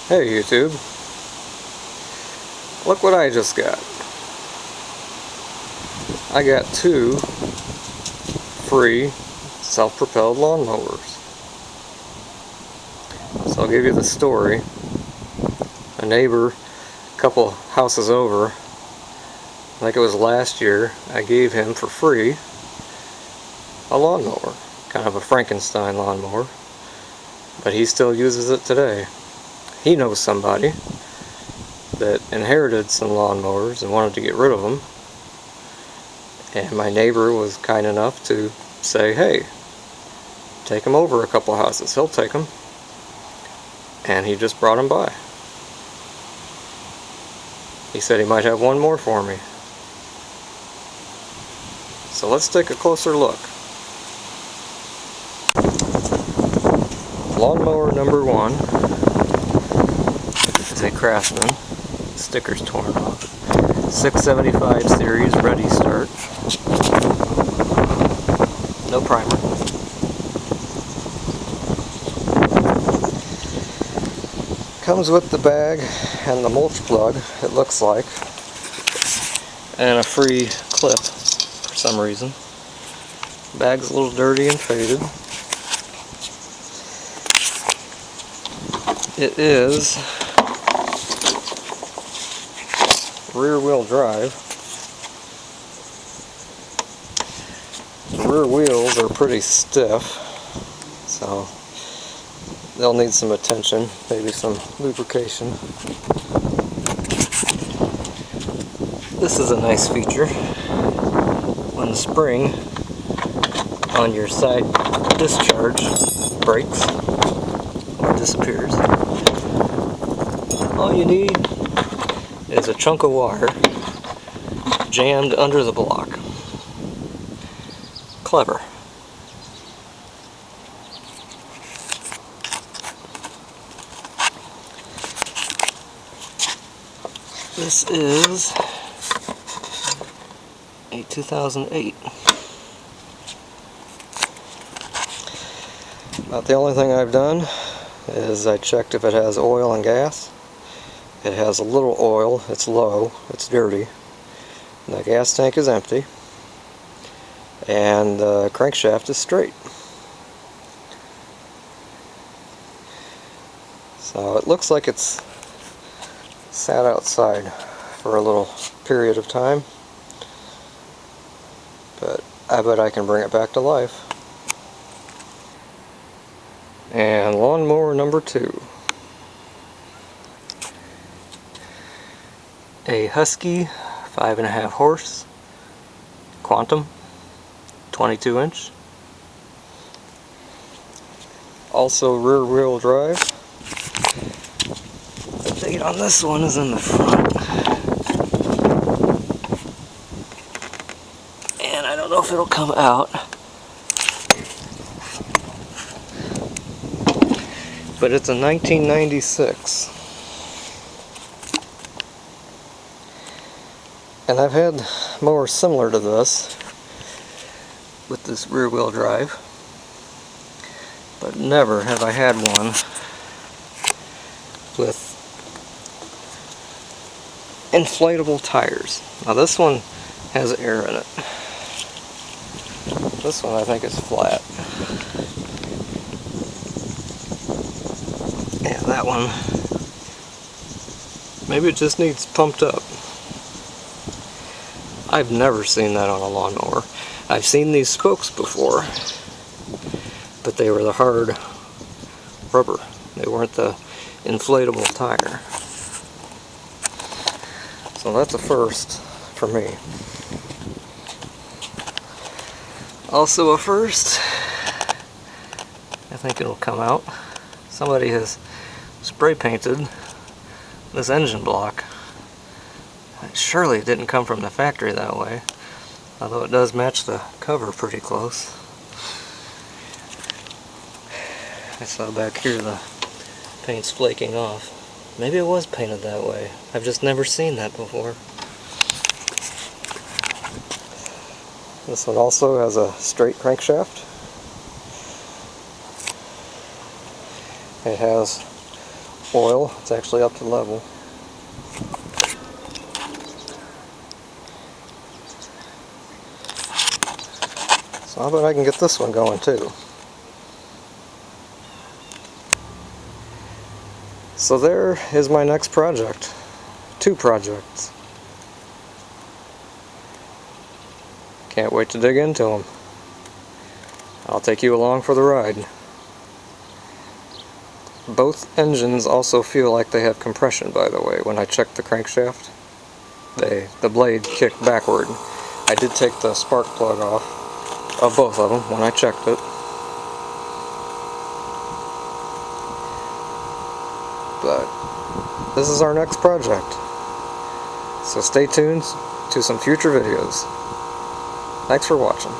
Hey YouTube, look what I just got. I got 2 free self-propelled lawnmowers. So I'll give you the story. A neighbor, a couple houses over, I think it was last year, I gave him for free a lawnmower. Kind of a Frankenstein lawnmower. But he still uses it today. He knows somebody that inherited some lawnmowers and wanted to get rid of them. And my neighbor was kind enough to say, hey, take him over a couple houses. He'll take them. And he just brought them by. He said he might have one more for me. So let's take a closer look. Lawnmower number 1 is a Craftsman. Sticker's torn off. 675 series, ready start. No primer. Comes with the bag and the mulch plug, it looks like, and a free clip for some reason. Bag's a little dirty and faded. It is rear-wheel drive. The rear wheels are pretty stiff, so they'll need some attention, maybe some lubrication. This is a nice feature. When the spring on your side discharge breaks or disappears, all you need is a chunk of wire jammed under the block. Clever. This is a 2008. About the only thing I've done is I checked if it has oil and gas. It has a little oil, it's low, it's dirty. The gas tank is empty. And the crankshaft is straight. So it looks like it's sat outside for a little period of time. But I bet I can bring it back to life. And lawnmower number 2. A Husky 5.5 horse Quantum 22 inch. Also rear wheel drive. The date on this one is in the front. And I don't know if it'll come out. But it's a 1996. And I've had mowers similar to this with this rear wheel drive, but never have I had one with inflatable tires. Now this one has air in it. This one I think is flat. Yeah, that one, maybe it just needs pumped up. I've never seen that on a lawnmower. I've seen these spokes before, but they were the hard rubber. They weren't the inflatable tire. So that's a first for me. Also a first, I think it'll come out. Somebody has spray painted this engine block. Surely it didn't come from the factory that way, although it does match the cover pretty close. I saw back here the paint's flaking off. Maybe it was painted that way. I've just never seen that before. This one also has a straight crankshaft. It has oil. It's actually up to level. So how about I can get this one going too. So there is my next project. 2 projects. Can't wait to dig into them. I'll take you along for the ride. Both engines also feel like they have compression, by the way. When I checked the crankshaft, the blade kicked backward. I did take the spark plug off of both of them when I checked it. But this is our next project. So stay tuned to some future videos. Thanks for watching.